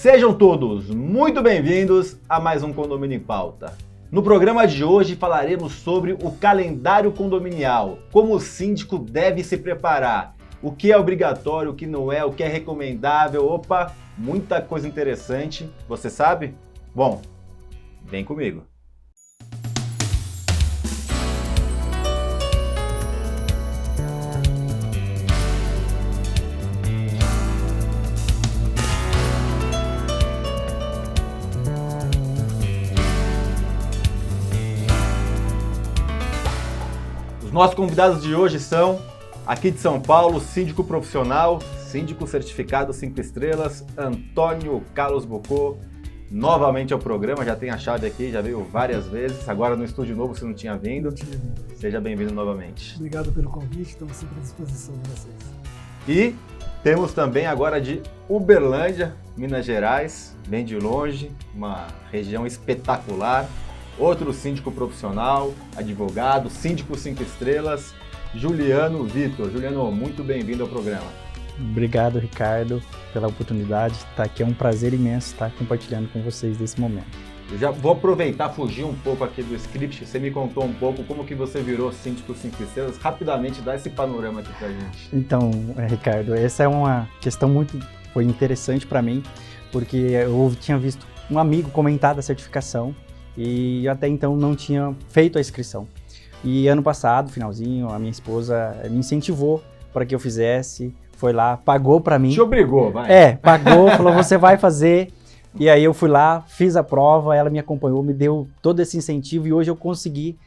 Sejam todos muito bem-vindos a mais um Condomínio em Pauta. No programa de hoje falaremos sobre o calendário condominial, como o síndico deve se preparar, o que é obrigatório, o que não é, o que é recomendável, muita coisa interessante, você sabe? Bom, vem comigo. Nossos convidados de hoje são, aqui de São Paulo, síndico profissional, síndico certificado 5 estrelas, Antônio Carlos Bocô, novamente ao programa, já tem a chave aqui, já veio várias vezes, agora no estúdio novo você não tinha vindo, seja bem-vindo novamente. Obrigado pelo convite, estamos sempre à disposição de vocês. E temos também agora de Uberlândia, Minas Gerais, bem de longe, uma região espetacular. Outro síndico profissional, advogado, síndico 5 estrelas, Juliano Vitor. Juliano, muito bem-vindo ao programa. Obrigado, Ricardo, pela oportunidade de estar aqui. É um prazer imenso estar compartilhando com vocês nesse momento. Eu já vou aproveitar, fugir um pouco aqui do script. Você me contou um pouco como que você virou síndico 5 estrelas. Rapidamente, dá esse panorama aqui pra gente. Então, Ricardo, essa é uma questão foi interessante para mim, porque eu tinha visto um amigo comentar da certificação, e até então não tinha feito a inscrição. E ano passado, finalzinho, a minha esposa me incentivou para que eu fizesse, foi lá, pagou para mim. Te obrigou, vai. Pagou, falou, você vai fazer. E aí eu fui lá, fiz a prova, ela me acompanhou, me deu todo esse incentivo e hoje eu consegui.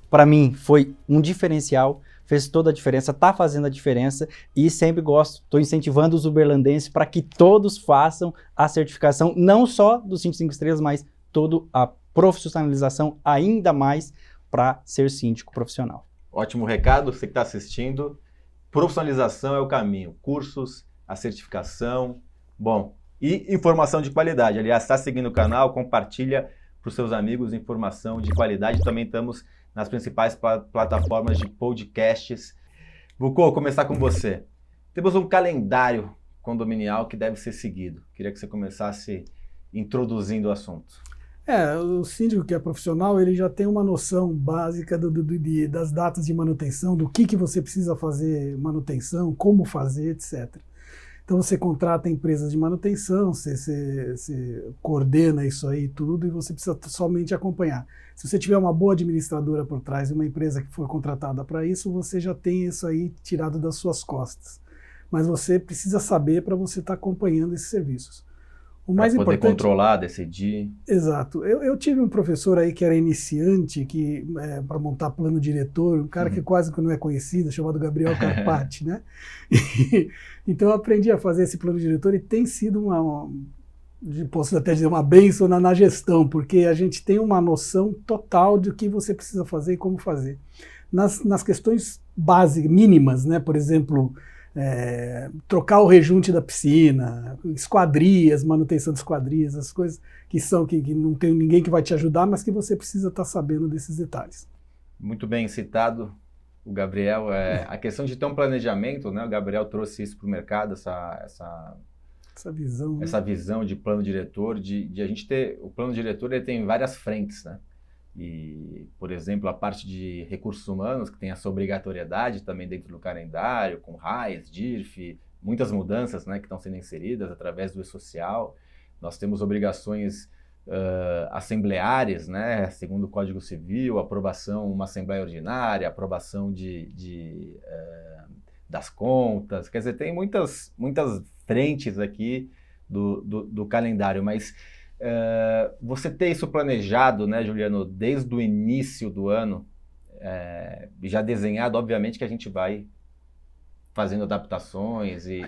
Para mim foi um diferencial, fez toda a diferença, tá fazendo a diferença e sempre estou incentivando os uberlandenses para que todos façam a certificação, não só do síndico 5 estrelas, mas toda a profissionalização ainda mais para ser síndico profissional. Ótimo recado, você que está assistindo. Profissionalização é o caminho. Cursos, a certificação, e informação de qualidade. Aliás, está seguindo o canal, compartilha para os seus amigos informação de qualidade. Também estamos nas principais plataformas de podcasts. Bocô, começar com você. Temos um calendário condominial que deve ser seguido. Queria que você começasse introduzindo o assunto. O síndico que é profissional, ele já tem uma noção básica das datas de manutenção, do que você precisa fazer manutenção, como fazer, etc. Então você contrata empresas de manutenção, você coordena isso aí tudo e você precisa somente acompanhar. Se você tiver uma boa administradora por trás e uma empresa que for contratada para isso, você já tem isso aí tirado das suas costas. Mas você precisa saber para você estar acompanhando esses serviços. O mais poder importante, controlar, decidir. Exato. Eu tive um professor aí que era iniciante, para montar plano diretor, um cara que quase que não é conhecido, chamado Gabriel Carpati, né? Então eu aprendi a fazer esse plano diretor e tem sido posso até dizer, uma bênção na gestão, porque a gente tem uma noção total de o que você precisa fazer e como fazer. Nas questões básicas, mínimas, né? Por exemplo, trocar o rejunte da piscina, esquadrias, manutenção de esquadrias, as coisas que não tem ninguém que vai te ajudar, mas que você precisa estar sabendo desses detalhes. Muito bem citado, o Gabriel. A questão de ter um planejamento, né? O Gabriel trouxe isso para o mercado, essa visão, essa visão de plano diretor, de a gente ter. O plano diretor ele tem várias frentes, né? E, por exemplo, a parte de recursos humanos, que tem essa obrigatoriedade também dentro do calendário, com RAIS, DIRF, muitas mudanças, né, que estão sendo inseridas através do e-social. Nós temos obrigações assembleares, né, segundo o Código Civil, aprovação, uma assembleia ordinária, aprovação das contas. Quer dizer, tem muitas frentes aqui do calendário, mas você ter isso planejado, né, Juliano, desde o início do ano, já desenhado, obviamente que a gente vai fazendo adaptações e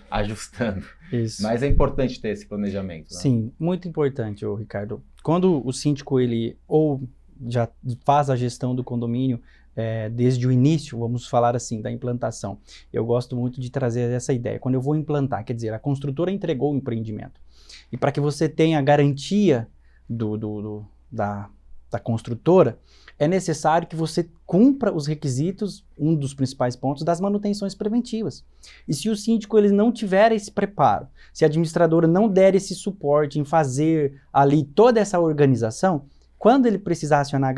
ajustando. Isso. Mas é importante ter esse planejamento, né? Sim, muito importante, Ricardo. Quando o síndico ele ou já faz a gestão do condomínio desde o início, vamos falar assim, da implantação, eu gosto muito de trazer essa ideia. Quando eu vou implantar, quer dizer, a construtora entregou o empreendimento. E para que você tenha a garantia da construtora, é necessário que você cumpra os requisitos, um dos principais pontos, das manutenções preventivas. E se o síndico ele não tiver esse preparo, se a administradora não der esse suporte em fazer ali toda essa organização, quando ele precisar acionar a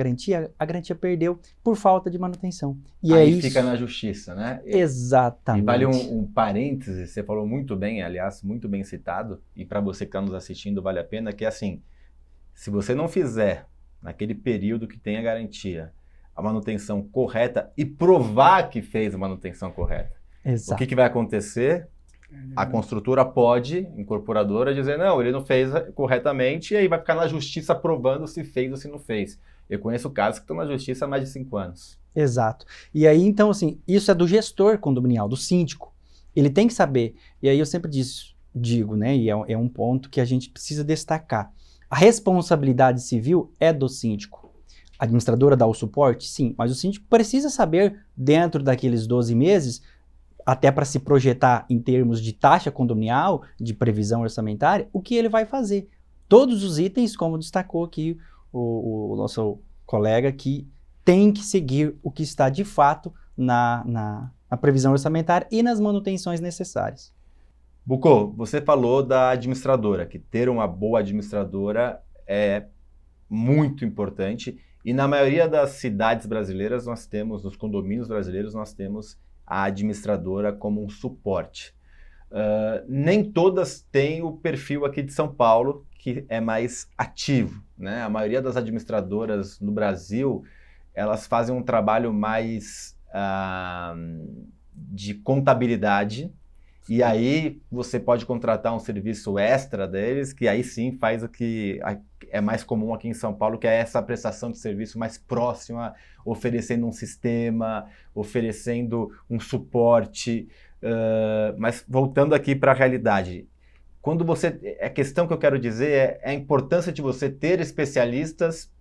garantia perdeu por falta de manutenção. E aí isso fica na justiça, né? Exatamente. E vale um parêntese, você falou muito bem, aliás, muito bem citado, e para você que está nos assistindo vale a pena, que é assim, se você não fizer naquele período que tem a garantia, a manutenção correta e provar que fez a manutenção correta. Exato. O que vai acontecer? A construtora pode, incorporadora, dizer, não, ele não fez corretamente, e aí vai ficar na justiça provando se fez ou se não fez. Eu conheço casos que estão na justiça há mais de 5 anos. Exato. E aí, então, assim, isso é do gestor condominial, do síndico. Ele tem que saber. E aí eu sempre digo, né, e é um ponto que a gente precisa destacar. A responsabilidade civil é do síndico. A administradora dá o suporte? Sim, mas o síndico precisa saber, dentro daqueles 12 meses, até para se projetar em termos de taxa condominial, de previsão orçamentária, o que ele vai fazer. Todos os itens, como destacou aqui o nosso colega, que tem que seguir o que está de fato na previsão orçamentária e nas manutenções necessárias. Bucô, você falou da administradora, que ter uma boa administradora é muito importante, e na maioria das cidades brasileiras nós temos, nos condomínios brasileiros, nós temos a administradora como um suporte. Nem todas têm o perfil aqui de São Paulo, que é mais ativo, né? A maioria das administradoras no Brasil, elas fazem um trabalho mais de contabilidade, e aí você pode contratar um serviço extra deles, que aí sim faz o que é mais comum aqui em São Paulo, que é essa prestação de serviço mais próxima, oferecendo um sistema, oferecendo um suporte. Mas voltando aqui para a realidade, a questão que eu quero dizer é a importância de você ter especialistas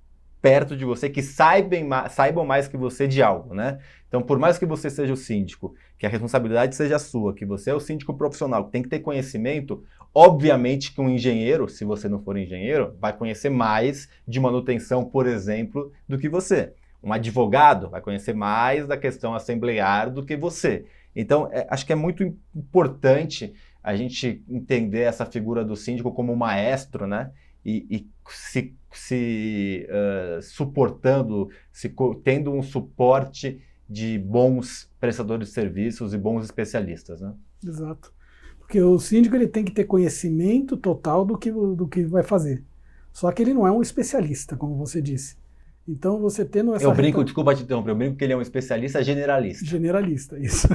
perto de você que saibam mais que você de algo, né? Então, por mais que você seja o síndico, que a responsabilidade seja sua, que você é o síndico profissional, que tem que ter conhecimento, obviamente que um engenheiro, se você não for engenheiro, vai conhecer mais de manutenção, por exemplo, do que você. Um advogado vai conhecer mais da questão assemblear do que você. Então, acho que é muito importante a gente entender essa figura do síndico como um maestro, né? E suportando, tendo um suporte de bons prestadores de serviços e bons especialistas, né? Exato. Porque o síndico ele tem que ter conhecimento total do que vai fazer. Só que ele não é um especialista, como você disse. Então, você tendo essa... Desculpa te interromper, eu brinco que ele é um especialista generalista. Generalista, isso.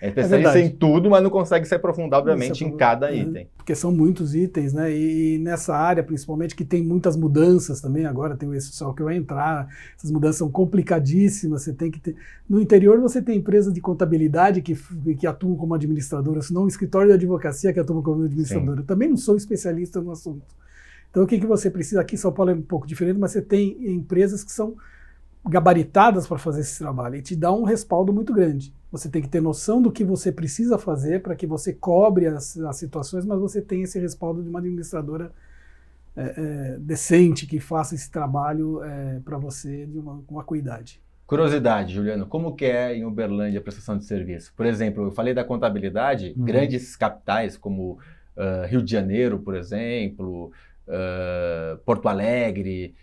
É especialista em tudo, mas não consegue se aprofundar, obviamente, em cada item. Porque são muitos itens, né? E nessa área, principalmente, que tem muitas mudanças também, agora tem o E-Social que vai entrar, essas mudanças são complicadíssimas, você tem que ter... No interior, você tem empresas de contabilidade que atuam como administradora, senão um escritório de advocacia que atua como administradora. Eu também não sou especialista no assunto. Então, o que você precisa? Aqui em São Paulo é um pouco diferente, mas você tem empresas que são gabaritadas para fazer esse trabalho e te dá um respaldo muito grande. Você tem que ter noção do que você precisa fazer para que você cobre as situações, mas você tem esse respaldo de uma administradora decente que faça esse trabalho para você com acuidade. Curiosidade, Juliano, como que é em Uberlândia a prestação de serviço? Por exemplo, eu falei da contabilidade, grandes capitais como Rio de Janeiro, por exemplo... Porto Alegre,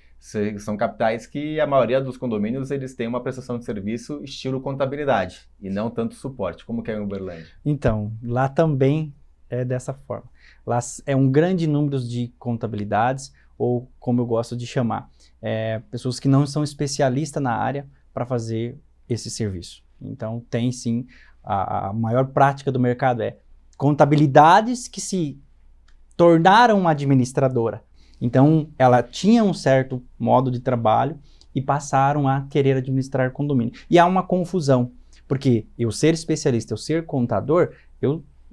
são capitais que a maioria dos condomínios eles têm uma prestação de serviço estilo contabilidade e não tanto suporte. Como que é em Uberlândia? Então, lá também é dessa forma. Lá é um grande número de contabilidades, ou como eu gosto de chamar, pessoas que não são especialistas na área para fazer esse serviço. Então, tem sim, a maior prática do mercado é contabilidades que se tornaram uma administradora. Então, ela tinha um certo modo de trabalho e passaram a querer administrar condomínio. E há uma confusão, porque eu ser especialista, eu ser contador,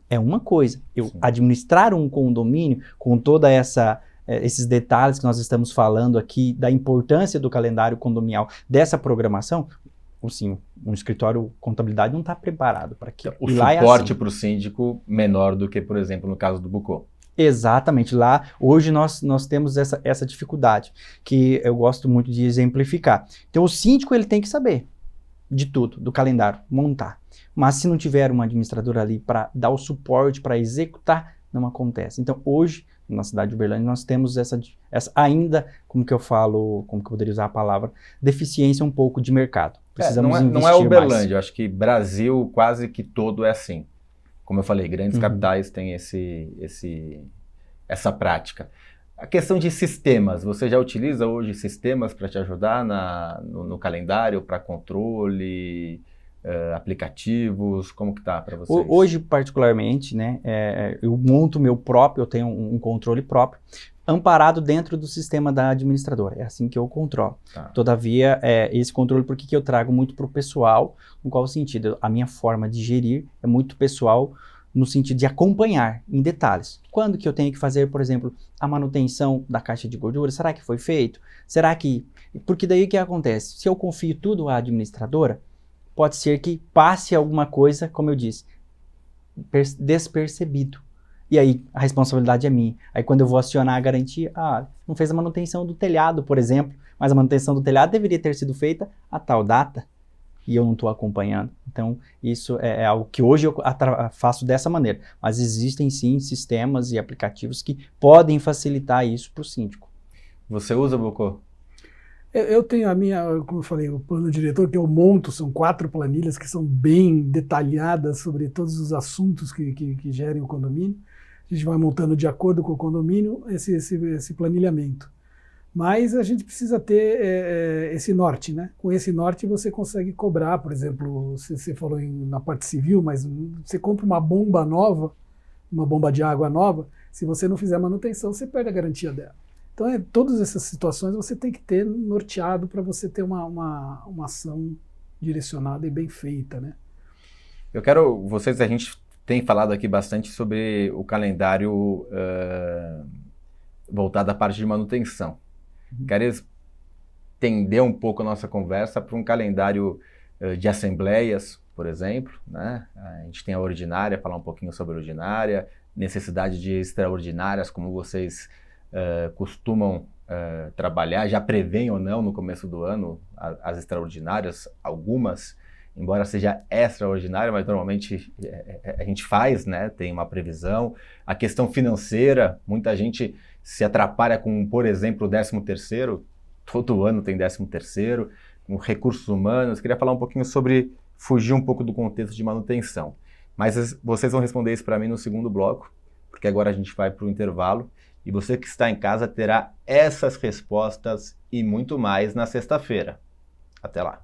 é uma coisa. Eu administrar um condomínio com toda esses detalhes que nós estamos falando aqui, da importância do calendário condominial, dessa programação, assim, um escritório contabilidade não está preparado para aquilo. O suporte para o síndico menor do que, por exemplo, no caso do Bucô. Exatamente. Lá, hoje nós temos essa dificuldade, que eu gosto muito de exemplificar. Então, o síndico ele tem que saber de tudo, do calendário, montar. Mas se não tiver uma administradora ali para dar o suporte, para executar, não acontece. Então, hoje, na cidade de Uberlândia, nós temos essa ainda, como que eu poderia usar a palavra, deficiência um pouco de mercado. Precisamos investir não é Uberlândia, mais. eu acho que Brasil quase que todo é assim. Como eu falei, grandes capitais têm essa prática. A questão de sistemas, você já utiliza hoje sistemas para te ajudar no calendário, para controle, aplicativos, como que tá para vocês? Hoje, particularmente, né, eu monto o meu próprio, eu tenho um controle próprio, amparado dentro do sistema da administradora. É assim que eu controlo. Tá. Todavia, esse controle, por que eu trago muito para o pessoal? No qual sentido? A minha forma de gerir é muito pessoal, no sentido de acompanhar em detalhes. Quando que eu tenho que fazer, por exemplo, a manutenção da caixa de gordura? Será que foi feito? Será que... Porque daí o que acontece? Se eu confio tudo à administradora, pode ser que passe alguma coisa, como eu disse, despercebido. E aí a responsabilidade é minha. Aí quando eu vou acionar a garantia, não fez a manutenção do telhado, por exemplo, mas a manutenção do telhado deveria ter sido feita a tal data. E eu não estou acompanhando. Então, isso é algo que hoje eu faço dessa maneira. Mas existem, sim, sistemas e aplicativos que podem facilitar isso para o síndico. Você usa, Bocô? Eu tenho a minha, como eu falei, o plano diretor que eu monto, são 4 planilhas que são bem detalhadas sobre todos os assuntos que gerem o condomínio. A gente vai montando de acordo com o condomínio esse planilhamento. Mas a gente precisa ter esse norte, né? Com esse norte você consegue cobrar, por exemplo, você falou na parte civil, mas você compra uma bomba nova, uma bomba de água nova, se você não fizer manutenção, você perde a garantia dela. Então, todas essas situações você tem que ter norteado para você ter uma ação direcionada e bem feita, né? A gente tem falado aqui bastante sobre o calendário voltado à parte de manutenção. Quero estender um pouco a nossa conversa para um calendário de assembleias, por exemplo, né? A gente tem a ordinária, falar um pouquinho sobre a ordinária, necessidade de extraordinárias, como vocês costumam trabalhar, já prevêem ou não no começo do ano as extraordinárias, algumas, embora seja extraordinária, mas normalmente a gente faz, né? Tem uma previsão. A questão financeira, muita gente se atrapalha com, por exemplo, o 13º, todo ano tem 13º, com recursos humanos. Queria falar um pouquinho sobre fugir um pouco do contexto de manutenção. Mas vocês vão responder isso para mim no segundo bloco, porque agora a gente vai para o intervalo e você que está em casa terá essas respostas e muito mais na sexta-feira. Até lá!